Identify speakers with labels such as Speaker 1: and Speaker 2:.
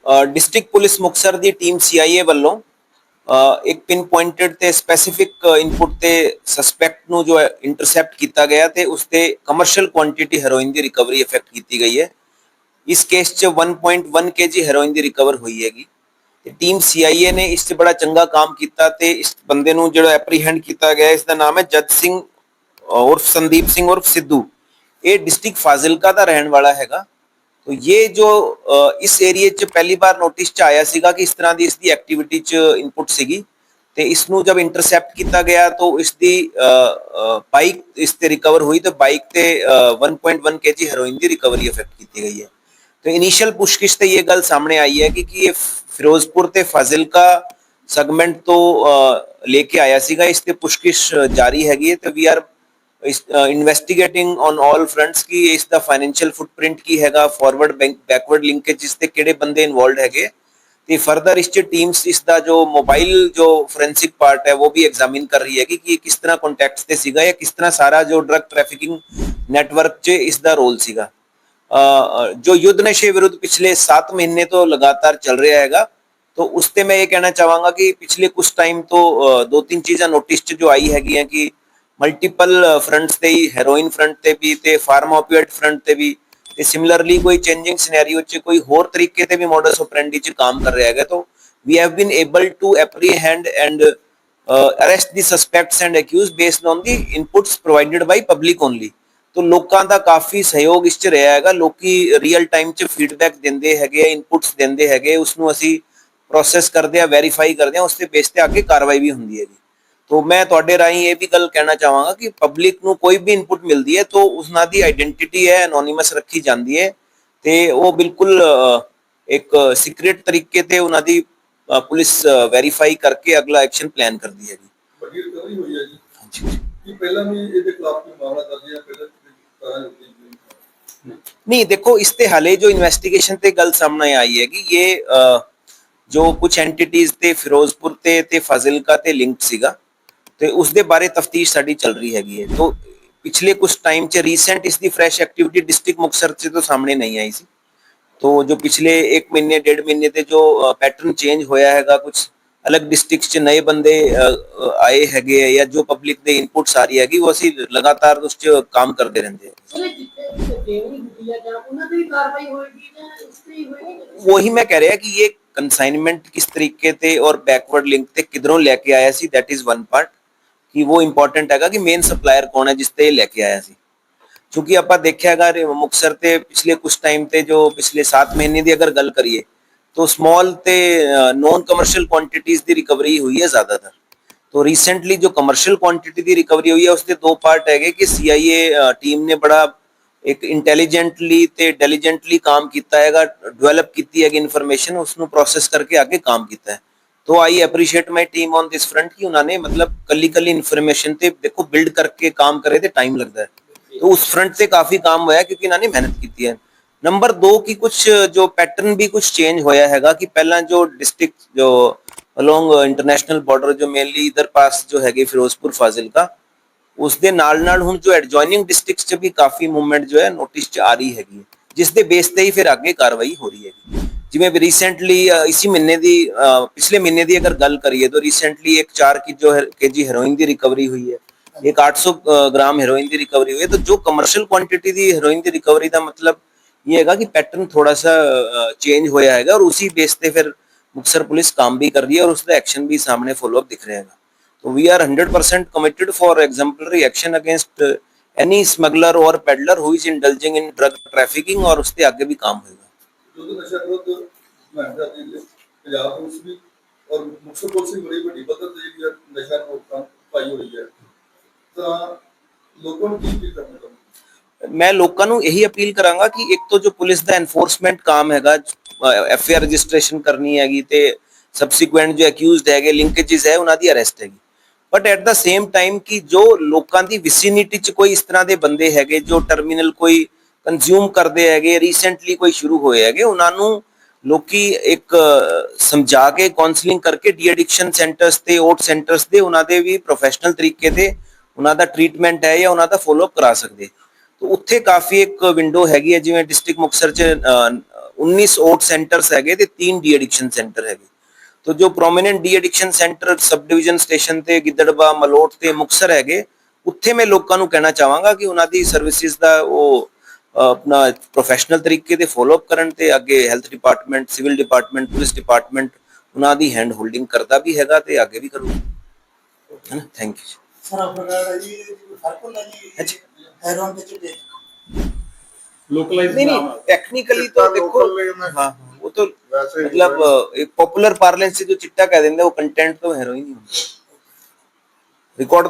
Speaker 1: District police Muktsar दी team CIA ਵੱਲੋਂ एक pin pointed ਤੇ ਸਪੈਸੀਫਿਕ ਇਨਪੁਟ ਤੇ ਸਸਪੈਕਟ ਨੂੰ ਜੋ ਇੰਟਰਸੈਪਟ ਕੀਤਾ ਗਿਆ ਤੇ ਉਸ ਤੇ ਕਮਰਸ਼ੀਅਲ ਕੁਆਂਟੀਟੀ ਹੈਰੋਇਨ ਦੀ ਰਿਕਵਰੀ ਇਫੈਕਟ ਕੀਤੀ ਗਈ ਹੈ। ਇਸ ਕੇਸ 'ਚ 1.1 kg ਹੈਰੋਇਨ ਦੀ ਰਿਕਵਰ ਹੋਈ ਹੈਗੀ ਤੇ ਟੀਮ ਸੀਆਈਏ ਨੇ ਇਸ 'ਚ ਬੜਾ ਚੰਗਾ ਕੰਮ ਕੀਤਾ ਤੇ ਇਸ ਬੰਦੇ ਨੂੰ ਜਿਹੜਾ ਐਪਰੀਹੈਂਡ ਕੀਤਾ ਗਿਆ ਇਸ ਦਾ ਨਾਮ ਹੈ ਜੱਜ ਸਿੰਘ ਉਰਫ ਸੰਦੀਪ ਸਿੰਘ ਉਰਫ ਸਿੱਧੂ। ਇਹ डिस्ट्रिक्ट फाजिलका ਦਾ ਰਹਿਣ ਵਾਲਾ ਹੈਗਾ। तो ये जो इस एरिए च पहली बार नोटिस च आया सीगा कि इस तरह की इसकी एक्टिविटी च इनपुट सीगी ते इसनू जब इंटरसेप्ट किया गया तो इसकी बाइक इस ते रिकवर हुई तो बाइक ते 1.1 kg हेरोइन की रिकवरी इफेक्ट की गई है। तो इनिशियल पुछगिछ ते ये गल सामने आई है कि ये फिरोजपुर ते फाजिलका सेगमेंट तो लेके आया सीगा। इस ते पुछगिछ जारी हैगी है तो we are investigating on all fronts की इसका फाइनेंशियल फुटप्रिंट की हैगा, फॉरवर्ड बैकवर्ड लिंकेज इसते किहड़े बंदे इन्वॉल्व हैगे ते फर्दर इस टीम्स इसका जो मोबाइल जो फोरेंसिक पार्ट है वो भी एग्जामिन कर रही है कि किस तरह कॉन्टैक्ट्स ते सीगा या किस तरह सारा जो ड्रग ट्रैफिकिंग नेटवर्क च इसका रोल सीगा। जो युद्ध नशे विरुद्ध पिछले 7 महीने तो लगातार चल रहा हैगा तो उसते मैं ये कहना चाहूँगा कि पिछले कुछ टाइम तो 2-3 चीज़ां नोटिस च जो आई हैगी हैं कि मल्टीपल फ्रंट्स ते ही हेरोइन फ्रंट ते भी ते फार्मा ओपिएट फ्रंट ते भी ते सिमिलरली कोई चेंजिंग सिनेरियो च कोई होर तरीके ते भी मॉडस ऑपरेंडी च काम कर रहा है। तो we have been able to apprehend and arrest the suspects and accuse based on the inputs provided by public only. तो लोगों का काफ़ी सहयोग इस च रहा हैगा, लोग रियल टाइम च फीडबैक देंदे हैगे, इनपुट्स देंदे हैगे, उसनू असी प्रोसैस करते हैं, वैरीफाई करते हैं, उसके बेस ते आगे कार्रवाई भी होंदी हैगी। तो मैं तुहाडे राही ये भी गल कहना चाहांगा कि पब्लिक नू कोई भी इनपुट मिलती है तो उसना दी आइडेंटिटी है एनोनिमस रखी जाती है ते वो बिल्कुल एक सीक्रेट तरीके ते उन्हां दी पुलिस वेरीफाई करके अगला एक्शन प्लान करती है।
Speaker 2: बड़ी रिकवरी हुई है जी। हाँ जी कि पहला भी ਇਹਦੇ ਖਿਲਾਫ ਕੋਈ ਮਾਮਲਾ ਦਰਜ ਹੈ ਪਹਿਲਾਂ
Speaker 1: नहीं देखो इस ते हाले जो इन्वेस्टिगेशन ते गल सामने आई है कि ये जो कुछ एंटिटीज ते फिरोजपुर ते फाजिलका ते लिंक्ड सीगा तो उसके बारे तफ्तीश साड़ी चल रही हैगी है। तो पिछले कुछ टाइम च रीसेंट इसकी फ्रैश एक्टिविटी डिस्ट्रिक्ट मुक्तसर से तो सामने नहीं आई सी। तो जो पिछले 1 महीने 1.5 महीने ते जो पैटर्न चेंज होया हैगा, कुछ अलग डिस्ट्रिक्ट च नए बंदे आए हैगे या जो पब्लिक दे इनपुट्स आ रही हैगी वो असी लगातार उस च काम करते रहंदे वही मैं कह रहा कि ये कंसाइनमेंट किस तरीके ते और बैकवर्ड लिंक ते किधरों लेके आया सी, दैट इज वन पार्ट कि वो इंपॉर्टेंट हैगा कि मेन सप्लायर कौन है जिसते लेके आया सी। क्योंकि आप देखा हैगा मुक्तसर ते पिछले कुछ टाइम ते जो पिछले 7 महीने की अगर गल करिए तो स्मॉल ते नॉन कमर्शियल क्वांटिटीज की रिकवरी हुई है ज़्यादातर। तो रिसेंटली जो कमर्शियल क्वांटिटी की रिकवरी हुई है उसके 2 पार्ट है कि सीआईए टीम ने बड़ा एक इंटैलीजेंटली ते डिलीजेंटली काम किया हैगा, डेवलप की है इन्फॉर्मेशन, उसनू प्रोसेस करके आगे काम किया है। तो I appreciate my team on this front कि उन्होंने मतलब कली इन्फॉर्मेशन ते देखो बिल्ड करके काम करे तो टाइम लगता है। तो उस फ्रंट से काफ़ी काम होया क्योंकि इन्होंने मेहनत की है। नंबर 2 की कुछ जो पैटर्न भी कुछ चेंज होया हैगा कि पहला जो डिस्ट्रिक्ट जो अलोंग इंटरनेशनल बॉर्डर जो मेनली इधर पास जो है फिरोजपुर फाजिलका उसके नाल हुण जो एडजॉइनिंग डिस्ट्रिक्ट च भी काफ़ी मूवमेंट जो है नोटिस च आ रही हैगी जिसके बेस ते ही फिर आगे कार्रवाई हो रही है। जिवें रिसेंटली इसी महीने की पिछले महीने की अगर गल करिए तो रिसेंटली एक 4 kg हेरोइन की रिकवरी हुई है, एक 800 ग्राम हेरोइन की रिकवरी हुई है। तो जो कमर्शियल क्वांटिटी की हेरोइन की रिकवरी का मतलब ये है कि पैटर्न थोड़ा सा चेंज होया है और उसी बेस पे फिर मुक्तसर पुलिस काम भी कर रही है और उसका एक्शन भी सामने फॉलोअप दिख रहा है। तो we are 100% committed for exemplary action against any smuggler और peddler who is indulging in drug trafficking और उसके आगे भी काम होगा।
Speaker 2: नशा विरोध पंजाब पुलिस भी और मुक्तसर पुलिस भी बड़ी बड़ी पद्धर ते नशा रोकथाम पाई हुई है तो लोगों को की करना चाहिए।
Speaker 1: मैं लोगों को यही अपील करांगा कि एक तो जो पुलिस का एनफोर्समेंट काम हैगा एफआईआर रजिस्ट्रेशन करनी हैगी ते सबसीक्वेंट जो एक्यूज्ड हैगे लिंकेजेस है उन्हां दी अरेस्ट हैगी, but at the same time कि जो लोगों की विसिनिटी च कोई इस तरह के बंदे हैगे जो टर्मिनल कोई कंज्यूम करते हैगे रिसेंटली कोई शुरू होए हैगे उन्होंने लोकी एक समझा के काउंसलिंग करके डी एडिक्शन सेंटर्स ते ओट सेंटर्स ते उन्होंने भी प्रोफेशनल तरीके से उन्होंने ट्रीटमेंट है या उन्होंने फॉलोअप करा सकते। तो उत्थे काफ़ी एक विंडो हैगी है जिवें डिस्ट्रिक्ट मुक्तसर च 19 ओट सेंटर्स हैगे ते 3 डी एडिक्शन सेंटर हैगे। तो जो prominent de addiction centre sub division station ਤੇ ਗਿੱਦੜਵਾ ਮਲੋਟ ਤੇ ਮੁਕਤਸਰ ਹੈਗੇ ਉੱਥੇ ਮੈਂ ਲੋਕਾਂ ਨੂੰ ਕਹਿਣਾ ਚਾਹਾਂਗਾ ਕਿ ਉਹਨਾਂ ਦੀ ਸਰਵਿਸਿਜ਼ ਦਾ ਉਹ ਆਪਣਾ ਪ੍ਰੋਫੈਸ਼ਨਲ ਤਰੀਕੇ ਤੇ ਫੋਲੋ ਅਪ ਕਰਨ ਤੇ ਅੱਗੇ health department civil department police department ਉਹਨਾਂ ਦੀ ਹੈਂਡ ਹੋਲਡਿੰਗ ਕਰਦਾ ਵੀ ਹੈਗਾ ਤੇ ਅੱਗੇ ਵੀ ਕਰੂਗਾ ਹੈ ਨਾ। ਥੈਂਕ ਯੂ
Speaker 3: ਸਰ ਆਪਣਾ ਜੀ ਫਰਕ ਹੁੰਦਾ ਜੀ ਹੈਰੋਨ ਦੇ ਚਿੱਟੇ
Speaker 4: लोकलाइज
Speaker 1: नहीं नहीं टेक्निकली तो देखो हाँ वो तो मतलब एक पॉपुलर पार्लेंस से जो चिट्टा कह देंगे वो कंटेंट तो हेरोइन ही होता है रिकॉर्ड